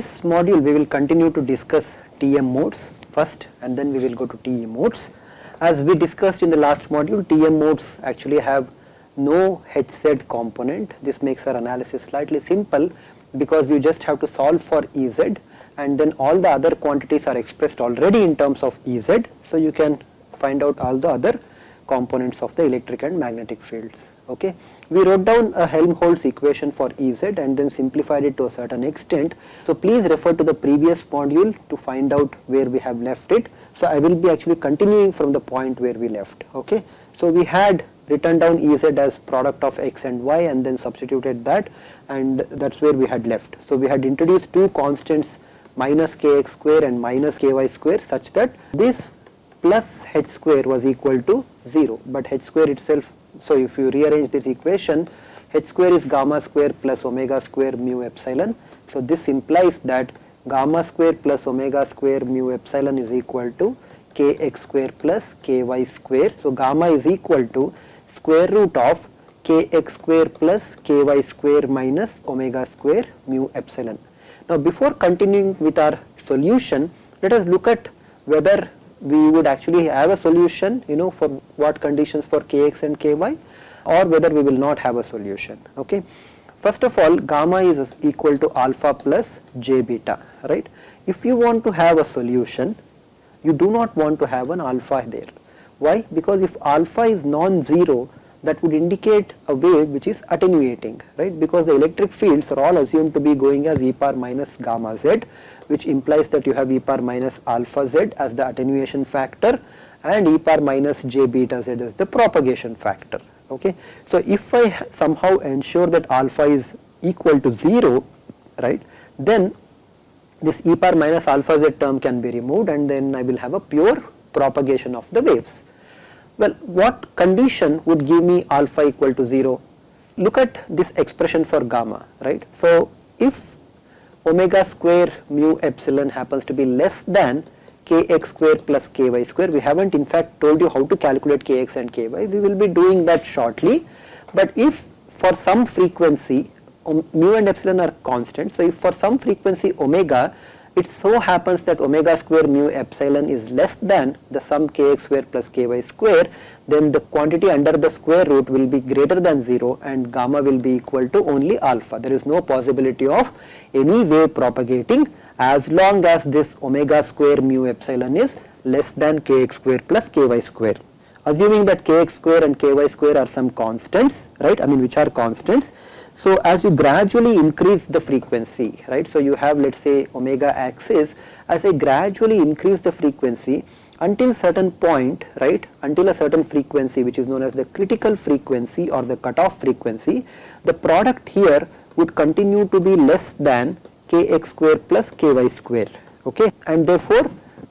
this module we will continue to discuss TM modes first, and then we will go to TE modes. As we discussed in the last module, TM modes actually have no HZ component. This makes our analysis slightly simple because you just have to solve for Ez, and then all the other quantities are expressed already in terms of Ez, so you can find out all the other components of the electric and magnetic fields. Okay. We wrote down a Helmholtz equation for Ez and then simplified it to a certain extent. So please refer to the previous module to find out where we have left it. So I will be actually continuing from the point where we left. Okay. So we had written down Ez as product of x and y and then substituted that, and that's where we had left. So we had introduced two constants, minus kx square and minus ky square, such that this plus h square was equal to 0, but h square itself, so if you rearrange this equation, h square is gamma square plus omega square mu epsilon. So this implies that gamma square plus omega square mu epsilon is equal to kx square plus ky square. So gamma is equal to square root of kx square plus ky square minus omega square mu epsilon. Now before continuing with our solution, let us look at whether we would actually have a solution, for what conditions for kx and ky, or whether we will not have a solution. Okay. First of all, gamma is equal to alpha plus j beta, right? If you want to have a solution, you do not want to have an alpha there. Why? Because if alpha is non-zero, that would indicate a wave which is attenuating, right? Because the electric fields are all assumed to be going as e power minus gamma z, which implies that you have e power minus alpha z as the attenuation factor and e power minus j beta z as the propagation factor. Okay. So if I somehow ensure that alpha is equal to 0, right, then this e power minus alpha z term can be removed, and then I will have a pure propagation of the waves. Well, what condition would give me alpha equal to 0? Look at this expression for gamma, right? So if omega square mu epsilon happens to be less than kx square plus ky square, we haven't in fact told you how to calculate kx and ky, we will be doing that shortly. But if for some frequency, mu and epsilon are constant, so if for some frequency omega, it so happens that omega square mu epsilon is less than the sum kx square plus ky square, then the quantity under the square root will be greater than 0 and gamma will be equal to only alpha. There is no possibility of any wave propagating as long as this omega square mu epsilon is less than kx square plus ky square. Assuming that kx square and ky square are some constants, right, which are constants. So as you gradually increase the frequency, right, so you have, let's say, omega axis, as I gradually increase the frequency until certain point, right, until a certain frequency which is known as the critical frequency or the cutoff frequency, the product here would continue to be less than kx square plus ky square, okay, and therefore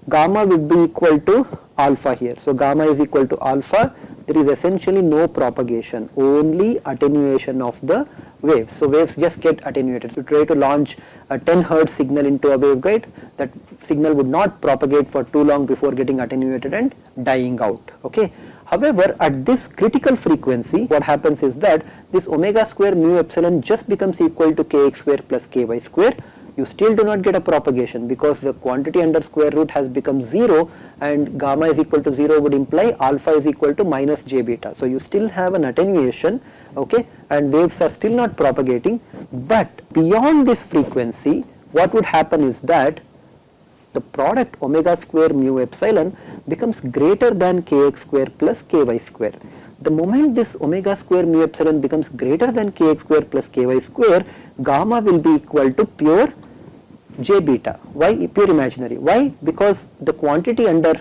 gamma would be equal to alpha here. So gamma is equal to alpha. There is essentially no propagation, only attenuation of the waves. So waves just get attenuated. So try to launch a 10 Hz signal into a waveguide, that signal would not propagate for too long before getting attenuated and dying out. Okay. However, at this critical frequency, what happens is that this omega square mu epsilon just becomes equal to kx square plus ky square. You still do not get a propagation because the quantity under square root has become 0, and gamma is equal to 0 would imply alpha is equal to minus j beta. So you still have an attenuation, okay, and waves are still not propagating. But beyond this frequency, what would happen is that the product omega square mu epsilon becomes greater than kx square plus ky square. The moment this omega square mu epsilon becomes greater than kx square plus ky square, gamma will be equal to pure j beta. Why? Pure imaginary. Why? Because the quantity under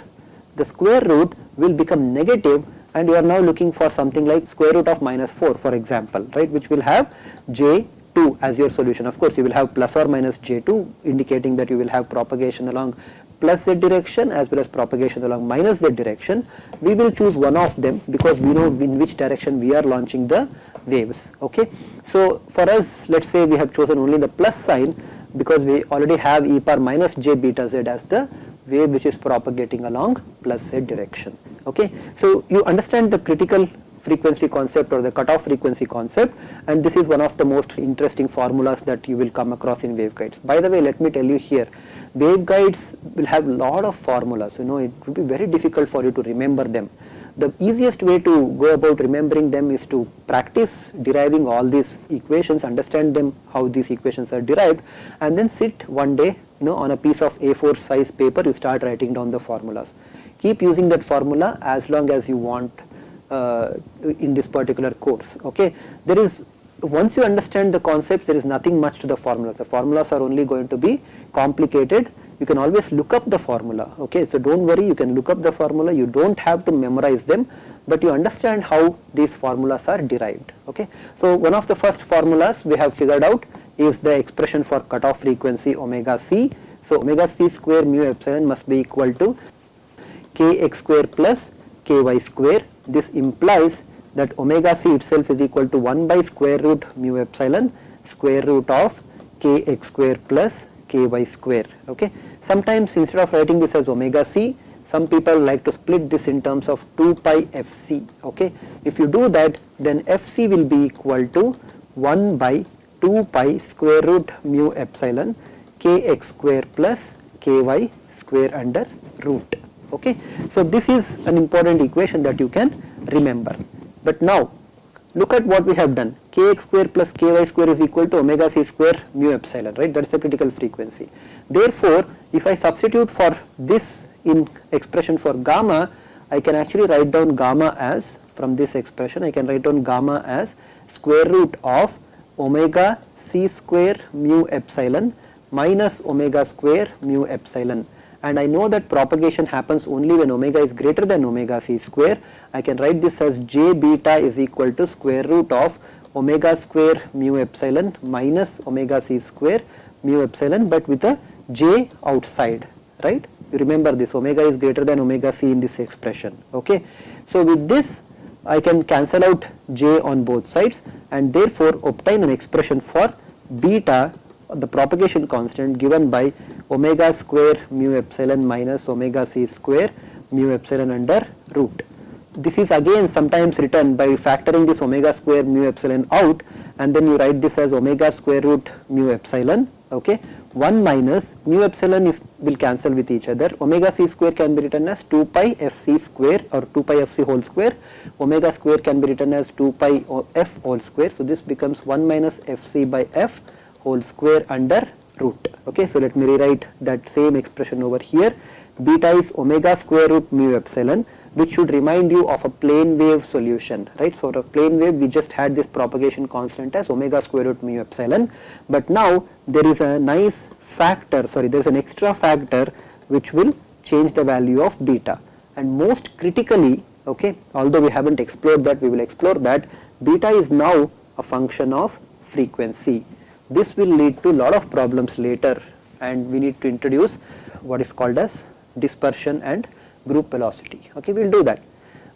the square root will become negative, and you are now looking for something like square root of minus 4, for example, right, which will have j2 as your solution. Of course, you will have plus or minus j2, indicating that you will have propagation along plus z direction as well as propagation along minus z direction. We will choose one of them because we know in which direction we are launching the waves. Okay. So for us, let's say we have chosen only the plus sign because we already have e power minus j beta z as the wave which is propagating along plus z direction. Okay. So you understand the critical frequency concept or the cutoff frequency concept, and this is one of the most interesting formulas that you will come across in waveguides. By the way, let me tell you here, waveguides will have a lot of formulas, it will be very difficult for you to remember them. The easiest way to go about remembering them is to practice deriving all these equations, understand them, how these equations are derived, and then sit one day, on a piece of A4 size paper, you start writing down the formulas. Keep using that formula as long as you want in this particular course. Okay, once you understand the concepts, there is nothing much to the formulas. The formulas are only going to be complicated. You can always look up the formula. Okay, so don't worry, you can look up the formula. You don't have to memorize them, but you understand how these formulas are derived. Okay, so one of the first formulas we have figured out is the expression for cutoff frequency omega c. So omega c square mu epsilon must be equal to kx square plus ky square. This implies that omega c itself is equal to 1 by square root mu epsilon square root of kx square plus ky square. Okay, sometimes instead of writing this as omega c, some people like to split this in terms of 2 pi fc. Okay, if you do that, then fc will be equal to 1 by 2 pi square root mu epsilon kx square plus ky square under root. Okay, so this is an important equation that you can remember. But now look at what we have done. Kx square plus ky square is equal to omega c square mu epsilon, right? That is the critical frequency. Therefore, if I substitute for this in expression for gamma, I can actually write down gamma as, from this expression I can write down gamma as square root of omega c square mu epsilon minus omega square mu epsilon. And I know that propagation happens only when omega is greater than omega c square. I can write this as j beta is equal to square root of omega square mu epsilon minus omega c square mu epsilon, but with a j outside, right? You remember this, omega is greater than omega c in this expression. Okay, so with this I can cancel out j on both sides and therefore obtain an expression for beta, the propagation constant, given by omega square mu epsilon minus omega c square mu epsilon under root. This is again sometimes written by factoring this omega square mu epsilon out, and then you write this as omega square root mu epsilon. Okay, 1 minus mu epsilon will cancel with each other. Omega c square can be written as 2 pi fc square or 2 pi fc whole square. Omega square can be written as 2 pi f whole square. So this becomes 1 minus fc by f whole square under root. Okay, so let me rewrite that same expression over here. Beta is omega square root mu epsilon, which should remind you of a plane wave solution, right? So for a plane wave we just had this propagation constant as omega square root mu epsilon, but now there is a nice factor, there is an extra factor which will change the value of beta. And most critically, okay, although we haven't explored that, we will explore that, beta is now a function of frequency. This will lead to a lot of problems later, and we need to introduce what is called as dispersion and group velocity. Okay, we will do that.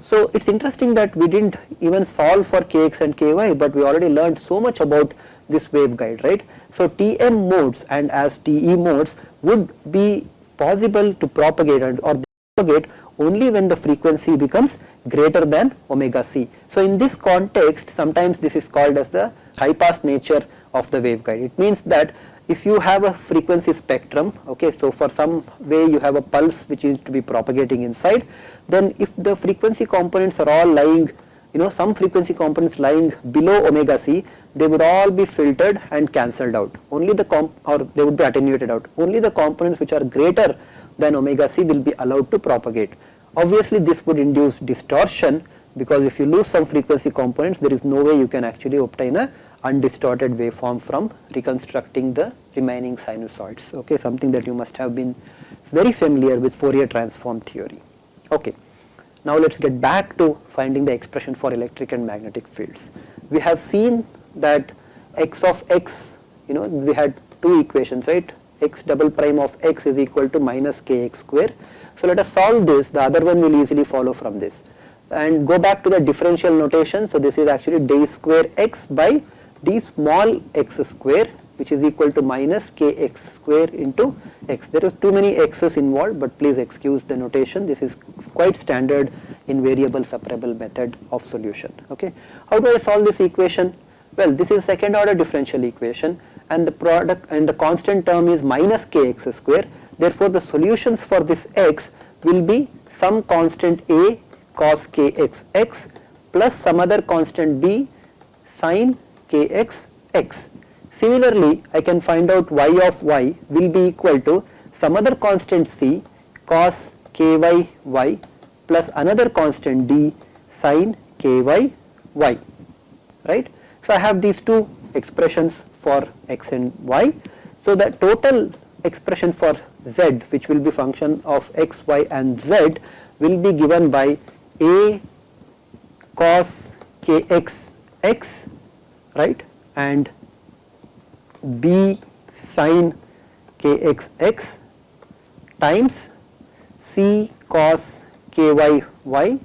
So it's interesting that we didn't even solve for kx and ky, but we already learned so much about this waveguide, right? So TM modes and as TE modes would be possible to propagate or propagate only when the frequency becomes greater than omega c. So in this context, sometimes this is called as the high pass nature of the waveguide. It means that if you have a frequency spectrum, okay, so for some way you have a pulse which is to be propagating inside, then if the frequency components are all lying, some frequency components lying below omega c, they would all be filtered and cancelled out. Only the they would be attenuated out. Only the components which are greater than omega c will be allowed to propagate. Obviously this would induce distortion, because if you lose some frequency components, there is no way you can actually obtain a undistorted waveform from reconstructing the remaining sinusoids. Okay, something that you must have been very familiar with Fourier transform theory. Okay, now let's get back to finding the expression for electric and magnetic fields. We have seen that x of x, we had two equations, right? X double prime of x is equal to minus kx square. So let us solve this. The other one will easily follow from this. And go back to the differential notation. So this is actually d square x by d small x square, which is equal to minus kx square into x. There is too many x's involved, but please excuse the notation. This is quite standard in variable separable method of solution. Okay, how do I solve this equation? Well, this is second order differential equation and the product and the constant term is minus kx square. Therefore, the solutions for this x will be some constant a cos kx x plus some other constant b sin kx x. Similarly, I can find out y of y will be equal to some other constant c cos ky y plus another constant d sin ky y, right. So, I have these two expressions for x and y. So, the total expression for z, which will be function of x, y and z, will be given by a cos kx x, right, and b sin kx x times c cos ky y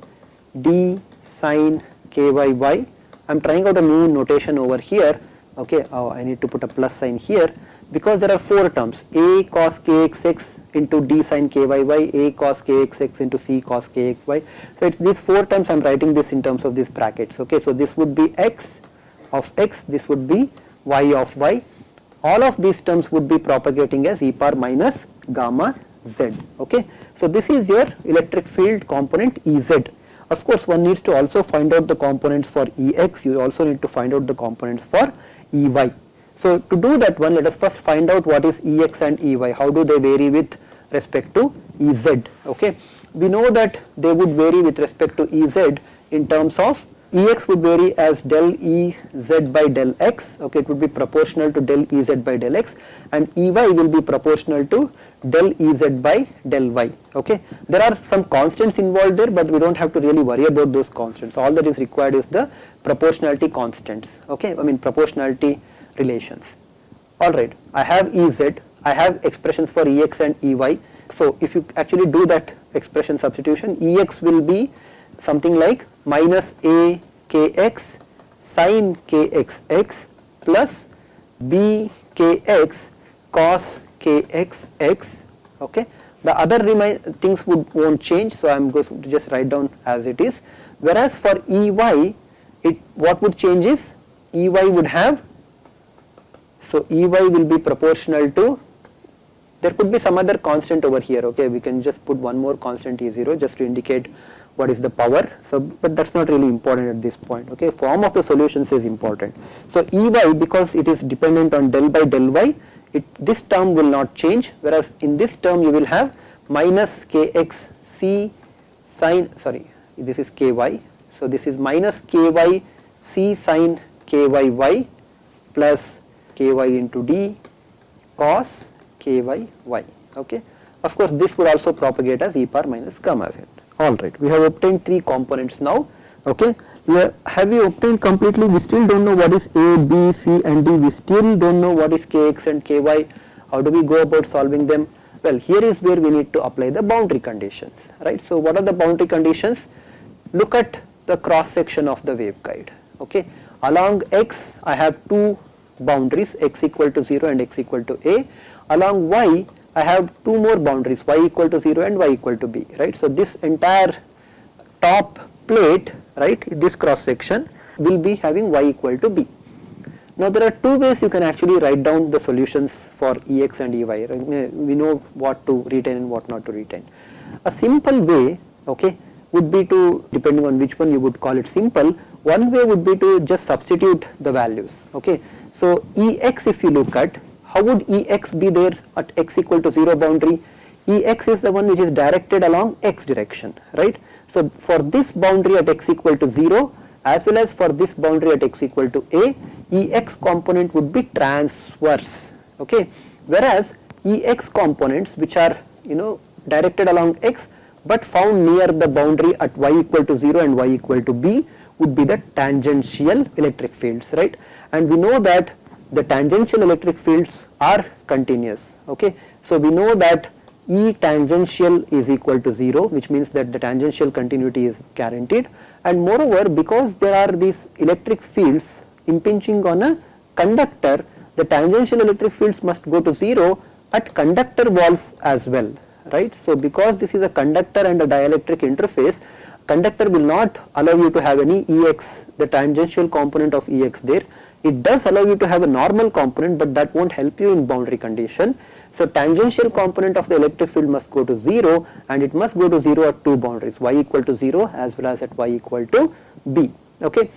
d sin ky y. I am trying out a new notation over here. Okay, I need to put a plus sign here because there are four terms: a cos kx x into d sin ky y, a cos kx x into c cos kx y. So, these four terms I am writing this in terms of these brackets. Okay, so this would be x of x, this would be y of y. All of these terms would be propagating as e power minus gamma z. Okay, so this is your electric field component Ez. Of course, one needs to also find out the components for Ex, you also need to find out the components for Ey. So, to do that one, let us first find out what is Ex and Ey, how do they vary with respect to Ez. Okay. We know that they would vary with respect to Ez in terms of Ex would vary as del Ez by del x, okay, it would be proportional to del Ez by del x, and Ey will be proportional to del Ez by del y. Okay. There are some constants involved there, but we do not have to really worry about those constants. All that is required is the proportionality constants, okay, I mean proportionality relations. Alright, I have Ez, I have expressions for Ex and Ey. So, if you actually do that expression substitution, Ex will be something like minus a kx sin kx x plus b kx cos kx x. Okay. The other things won't change, so I am going to just write down as it is. Whereas for Ey, what would change is Ey would have, so Ey will be proportional to, there could be some other constant over here. Okay, we can just put one more constant E0 just to indicate what is the power. So, but that is not really important at this point. Okay, form of the solutions is important. So, Ey, because it is dependent on del by del y, this term will not change, whereas in this term you will have minus kx c sin, sorry, this is ky, so this is minus ky c sin ky y plus ky into d cos ky y. Okay. Of course, this would also propagate as e power minus gamma z. Alright, we have obtained three components now. Okay. Have we obtained completely? We still don't know what is A, B, C and D. We still don't know what is Kx and Ky. How do we go about solving them? Well, here is where we need to apply the boundary conditions, right. So, what are the boundary conditions? Look at the cross section of the waveguide. Okay. Along x, I have two boundaries, x equal to 0 and x equal to a. Along y, I have two more boundaries, y equal to 0 and y equal to b, right. So, this entire top plate, right, this cross section will be having y equal to b. Now, there are two ways you can actually write down the solutions for Ex and Ey, right? We know what to retain and what not to retain. A simple way, okay, would be to, depending on which one you would call it simple, one way would be to just substitute the values. Okay. So, Ex, if you look at, how would Ex be there at x equal to 0 boundary? Ex is the one which is directed along x direction, right. So, for this boundary at x equal to 0 as well as for this boundary at x equal to a, Ex component would be transverse, okay, whereas Ex components which are directed along x but found near the boundary at y equal to 0 and y equal to b would be the tangential electric fields, right. And we know that the tangential electric fields are continuous, okay. So, we know that E tangential is equal to 0, which means that the tangential continuity is guaranteed, and moreover, because there are these electric fields impinging on a conductor, the tangential electric fields must go to 0 at conductor walls as well, right. So, because this is a conductor and a dielectric interface, conductor will not allow you to have any Ex, the tangential component of Ex there. It does allow you to have a normal component, but that won't help you in boundary condition. So tangential component of the electric field must go to 0, and it must go to 0 at two boundaries, y equal to 0 as well as at y equal to b. Okay,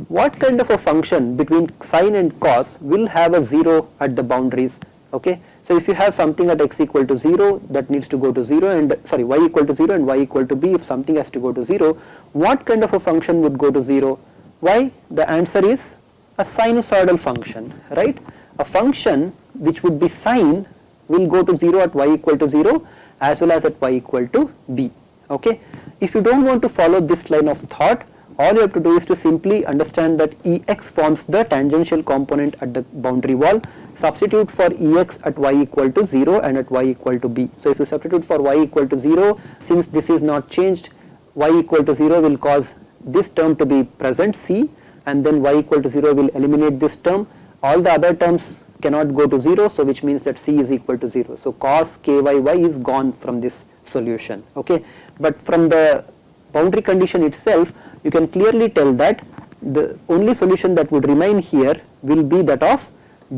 what kind of a function between sine and cos will have a 0 at the boundaries? Okay, so if you have something at x equal to 0 that needs to go to 0, and sorry, y equal to 0 and y equal to b, if something has to go to 0, what kind of a function would go to 0? Why? The answer is a sinusoidal function, right? A function which would be sine will go to 0 at y equal to 0 as well as at y equal to b. Okay, if you don't want to follow this line of thought, all you have to do is to simply understand that Ex forms the tangential component at the boundary wall. Substitute for Ex at y equal to 0 and at y equal to b. So if you substitute for y equal to 0, since this is not changed, y equal to 0 will cause this term to be present, c, and then y equal to 0 will eliminate this term. All the other terms cannot go to 0, so which means that c is equal to 0. So cos kyy is gone from this solution. Okay, but from the boundary condition itself, you can clearly tell that the only solution that would remain here will be that of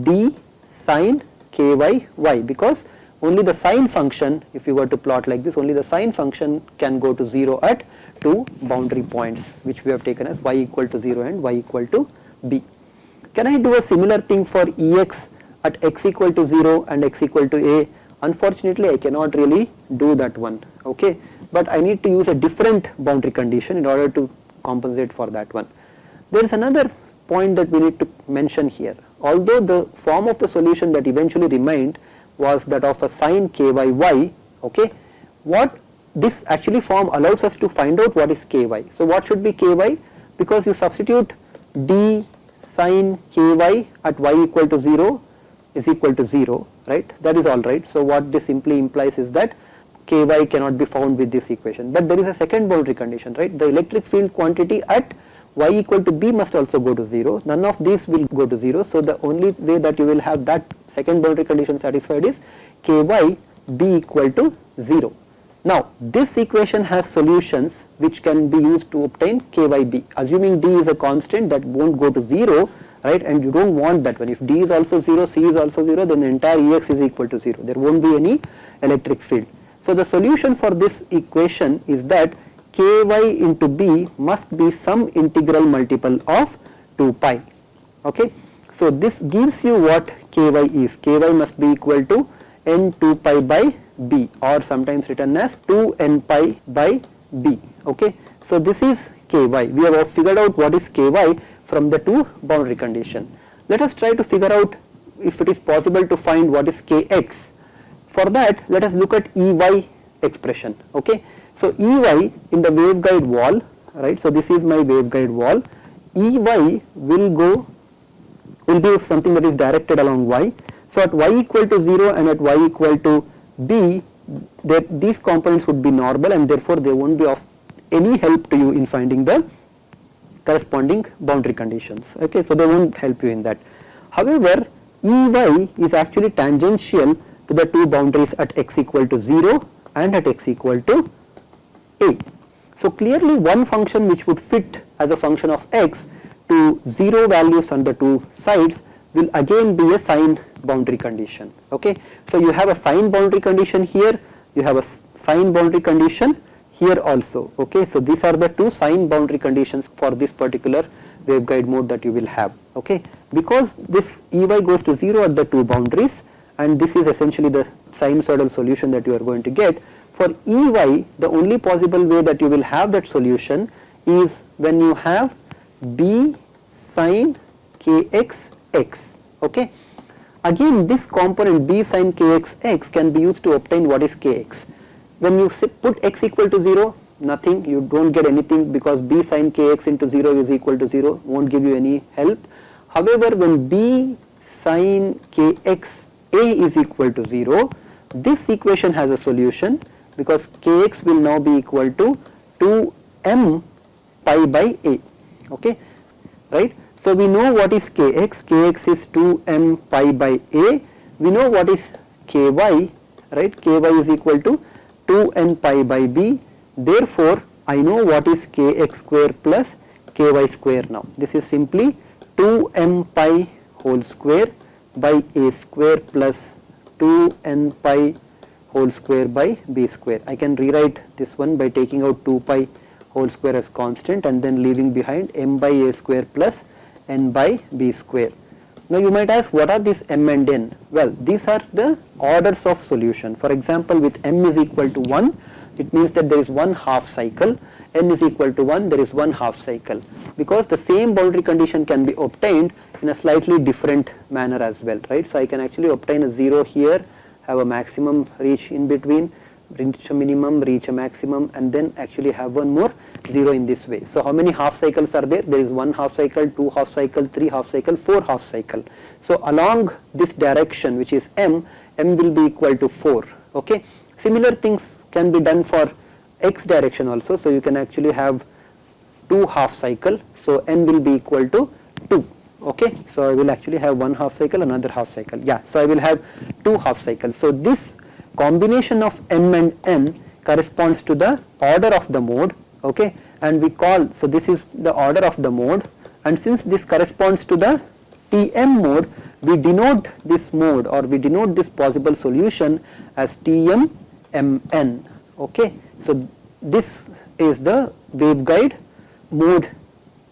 d sine kyy, because only the sine function, if you were to plot like this, only the sine function can go to 0 at two boundary points, which we have taken as y equal to 0 and y equal to b. Can I do a similar thing for Ex at x equal to 0 and x equal to a? Unfortunately, I cannot really do that one. Okay, but I need to use a different boundary condition in order to compensate for that one. There is another point that we need to mention here. Although the form of the solution that eventually remained was that of a sine kyy, okay, what this actually form allows us to find out what is ky. So what should be ky? Because you substitute d sine ky at y equal to 0 is equal to 0, right? That is all right. So what this simply implies is that ky cannot be found with this equation. But there is a second boundary condition, right? The electric field quantity at y equal to b must also go to 0. None of these will go to 0. So the only way that you will have that second boundary condition satisfied is ky b equal to 0. Now this equation has solutions which can be used to obtain kyb. Assuming d is a constant that won't go to 0, right, and you don't want that one. If d is also 0, c is also 0, then the entire Ex is equal to 0. There won't be any electric field. So the solution for this equation is that ky into b must be some integral multiple of 2 pi. Okay, so this gives you what ky is. Ky must be equal to n 2 pi by b, or sometimes written as 2 n pi by b. Okay, so this is ky. We have figured out what is ky from the two boundary condition. Let us try to figure out if it is possible to find what is kx. For that, let us look at Ey expression. Okay, so Ey in the waveguide wall, right? So this is my waveguide wall. Ey will be something that is directed along y. So at y equal to 0 and at y equal to b, these components would be normal, and therefore they won't be of any help to you in finding the corresponding boundary conditions. Okay, so they won't help you in that. However, Ey is actually tangential to the two boundaries at x equal to 0 and at x equal to a. So clearly one function which would fit as a function of x to 0 values on the two sides will again be a sine boundary condition. Okay, so you have a sine boundary condition here, you have a sine boundary condition here also. Okay, so these are the two sine boundary conditions for this particular waveguide mode that you will have. Okay, because this Ey goes to 0 at the two boundaries, and this is essentially the sinusoidal solution that you are going to get. For Ey, the only possible way that you will have that solution is when you have b sine kx x. Okay, again this component b sine kx x can be used to obtain what is kx. When you put x equal to 0, nothing, you don't get anything, because b sine kx into 0 is equal to 0, won't give you any help. However, when b sine kx a is equal to 0, this equation has a solution, because kx will now be equal to 2m pi by a. Okay, right? So we know what is kx. Kx is 2m pi by a. We know what is ky, right? Ky is equal to 2n pi by b. Therefore, I know what is kx square plus ky square now. This is simply 2m pi whole square by a square plus 2n pi whole square by b square. I can rewrite this one by taking out 2 pi whole square as constant and then leaving behind m by a square plus n by b square. Now you might ask, what are these m and n? Well, these are the orders of solution. For example, with m is equal to 1, it means that there is one half cycle. N is equal to 1, there is one half cycle, because the same boundary condition can be obtained in a slightly different manner as well, right? So I can actually obtain a 0 here, have a maximum reach in between, reach a minimum, reach a maximum, and then actually have one more 0 in this way. So how many half cycles are there? There is one half cycle, two half cycle, three half cycle, four half cycle. So along this direction, which is m will be equal to 4. Okay. Similar things can be done for x direction also. So you can actually have two half cycle. So n will be equal to 2. Okay. So I will actually have one half cycle, another half cycle. Yeah. So I will have two half cycles. So this combination of m and n corresponds to the order of the mode. Okay, and we call, so this is the order of the mode, and since this corresponds to the Tm mode, we denote this mode, or we denote this possible solution as Tm Mn. Okay, so this is the waveguide mode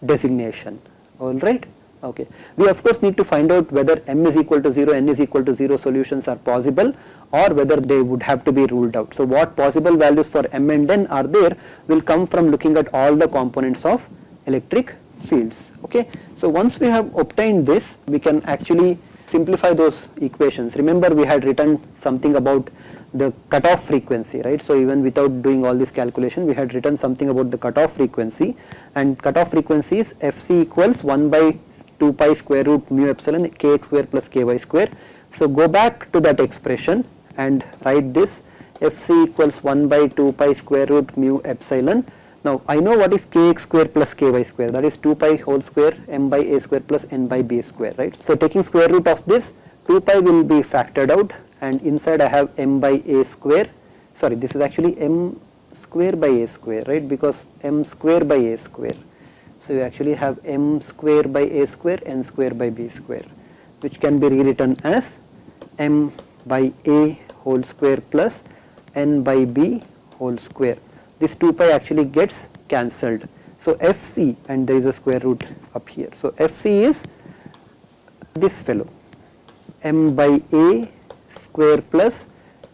designation. All right. Okay, we of course need to find out whether m is equal to 0, n is equal to 0 solutions are possible, or whether they would have to be ruled out. So what possible values for m and n are there will come from looking at all the components of electric fields. Okay, so once we have obtained this, we can actually simplify those equations. Remember, we had written something about the cutoff frequency, right? So even without doing all this calculation, we had written something about the cutoff frequency, and cutoff frequency is fc equals 1 by 2 pi square root mu epsilon kx square plus ky square. So go back to that expression and write this, fc equals 1 by 2 pi square root mu epsilon. Now I know what is kx square plus ky square, that is 2 pi whole square m by a square plus n by b square, right? So taking square root of this, 2 pi will be factored out, and inside I have m by a square, sorry, this is actually m square by a square, right, because m square by a square. So you actually have m square by a square, n square by b square, which can be rewritten as m by a whole square plus n by b whole square. This 2 pi actually gets cancelled. So fc, and there is a square root up here. So fc is this fellow, m by a square plus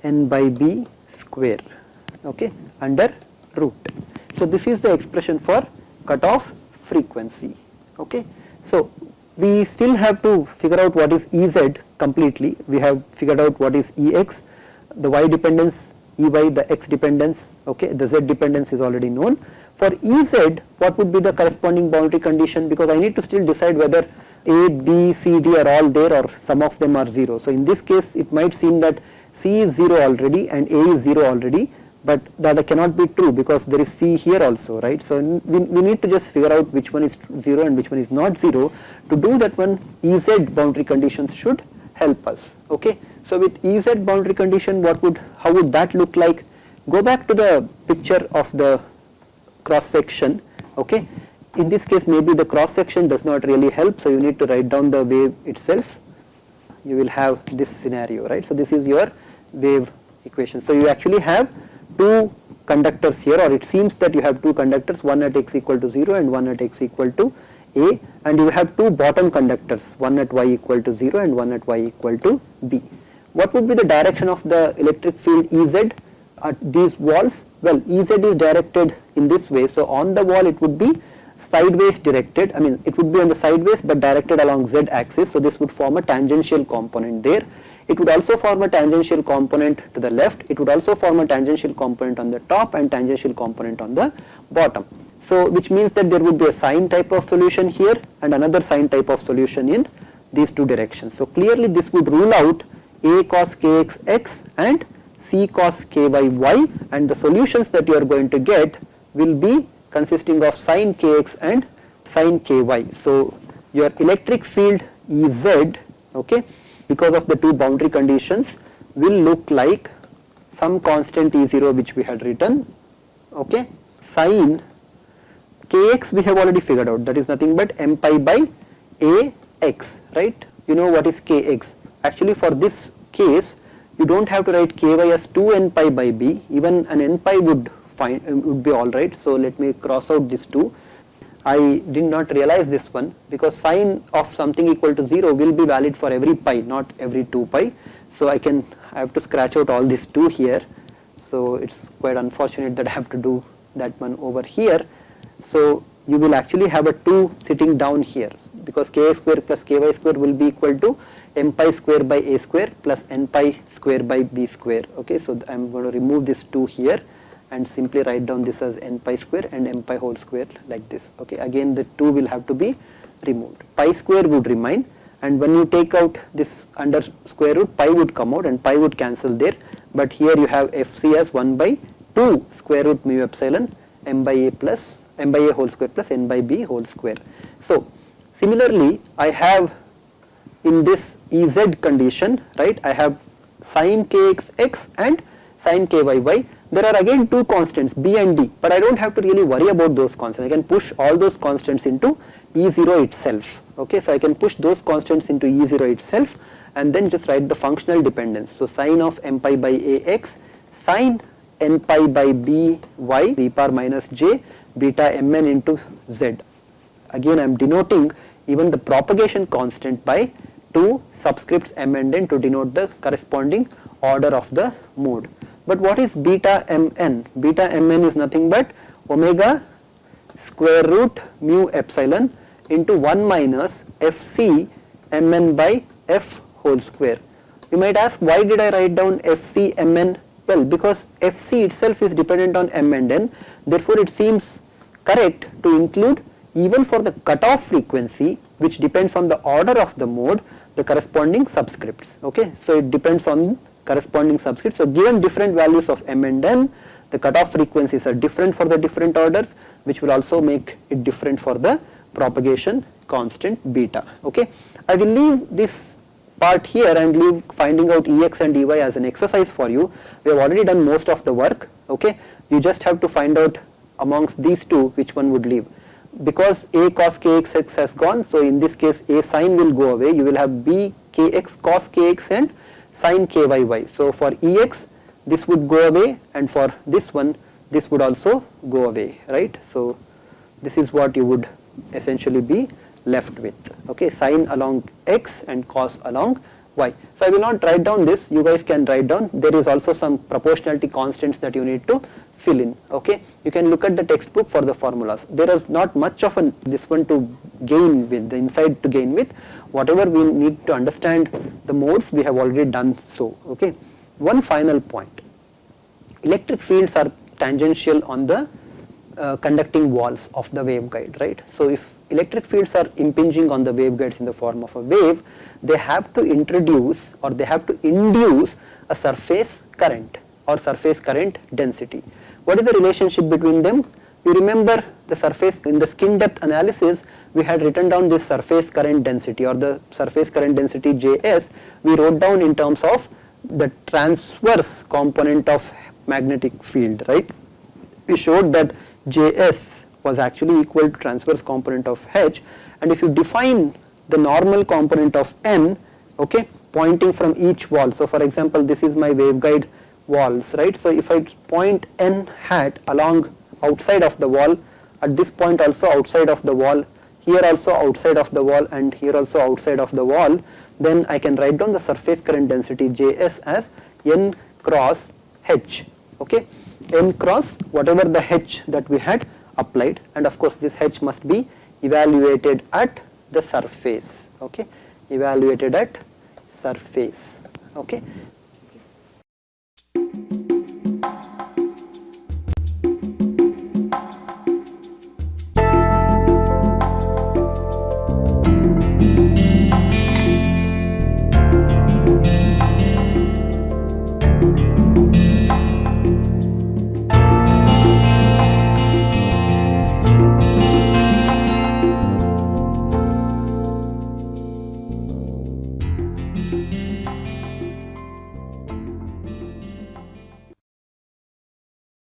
n by b square, okay, under root. So this is the expression for cutoff frequency. Okay, so we still have to figure out what is Ez completely. We have figured out what is Ex, the y dependence, Ey, the x dependence, okay, the z dependence is already known. For Ez, what would be the corresponding boundary condition, because I need to still decide whether a, b, c, d are all there or some of them are 0. So in this case it might seem that c is 0 already and a is 0 already, but that cannot be true because there is c here also, right? So we need to just figure out which one is 0 and which one is not 0. To do that one, Ez boundary conditions should help us. Okay, so with Ez boundary condition, how would that look like? Go back to the picture of the cross section. Okay, in this case maybe the cross section does not really help, so you need to write down the wave itself. You will have this scenario, right? So this is your wave equation. So you actually have two conductors here, or it seems that you have two conductors, one at x equal to 0 and one at x equal to a, and you have two bottom conductors, one at y equal to 0 and one at y equal to b. What would be the direction of the electric field Ez at these walls? Well, Ez is directed in this way, so on the wall it would be sideways directed, I mean it would be on the sideways but directed along z axis, so this would form a tangential component there. It would also form a tangential component to the left, it would also form a tangential component on the top and tangential component on the bottom. So which means that there would be a sine type of solution here and another sine type of solution in these two directions. So clearly this would rule out a cos kx x and c cos ky y, and the solutions that you are going to get will be consisting of sin kx and sin ky. So your electric field Ez, okay, because of the two boundary conditions will look like some constant E0 which we had written, okay, sine kx we have already figured out, that is nothing but m pi by ax, right? You know what is kx. Actually for this case you don't have to write ky as 2n pi by b, even an n pi would be alright. So let me cross out this 2. I did not realize this one because sine of something equal to 0 will be valid for every pi, not every 2 pi. So I have to scratch out all this 2 here. So it's quite unfortunate that I have to do that one over here. So you will actually have a 2 sitting down here because kx square plus ky square will be equal to m pi square by a square plus n pi square by b square. Okay, so I am going to remove this 2 here and simply write down this as n pi square and m pi whole square like this. Okay, again the 2 will have to be removed. Pi square would remain, and when you take out this under square root, pi would come out and pi would cancel there. But here you have fc as 1 by 2 square root mu epsilon m by a whole square plus n by b whole square. So similarly I have in this Ez condition, right, I have sin kxx and sin kyy. There are again two constants b and d, but I don't have to really worry about those constants. I can push all those constants into E0 itself. Okay, so I can push those constants into E0 itself and then just write the functional dependence. So sin of m pi by ax, sin n pi by by e power minus j beta mn into z. Again I am denoting even the propagation constant by two subscripts m and n to denote the corresponding order of the mode. But what is beta mn? Beta mn is nothing but omega square root mu epsilon into 1 minus fc mn by f whole square. You might ask, why did I write down fc mn? Well, because fc itself is dependent on m and n, therefore it seems correct to include even for the cutoff frequency, which depends on the order of the mode, the corresponding subscripts. Okay, so it depends on corresponding subscripts. So given different values of m and n, the cutoff frequencies are different for the different orders, which will also make it different for the propagation constant beta. Okay, I will leave this part here and leave finding out Ex and Ey as an exercise for you. We have already done most of the work. Okay, you just have to find out amongst these two which one would leave. Because a cos kxx has gone, so in this case a sin will go away. You will have b kx cos kx and sin kyy. So for Ex this would go away, and for this one this would also go away, right? So this is what you would essentially be left with. Okay, sin along x and cos along y. So I will not write down this, you guys can write down. There is also some proportionality constants that you need to fill in. Okay, you can look at the textbook for the formulas. There is not much of this one to gain with, the insight to gain with. Whatever we need to understand the modes, we have already done so. Okay, one final point. Electric fields are tangential on the conducting walls of the waveguide, right? So if electric fields are impinging on the waveguides in the form of a wave, they have to introduce or they have to induce a surface current or surface current density. What is the relationship between them? You remember the surface in the skin depth analysis, we had written down this surface current density or the surface current density Js, we wrote down in terms of the transverse component of magnetic field, right? We showed that Js was actually equal to transverse component of H, and if you define the normal component of N, okay, pointing from each wall. So for example, this is my waveguide walls, right? So if I point N hat along outside of the wall, at this point also outside of the wall, here also outside of the wall, and here also outside of the wall, then I can write down the surface current density Js as N cross H. Okay, N cross whatever the H that we had applied, and of course this H must be evaluated at the surface. Okay, evaluated at surface. Okay,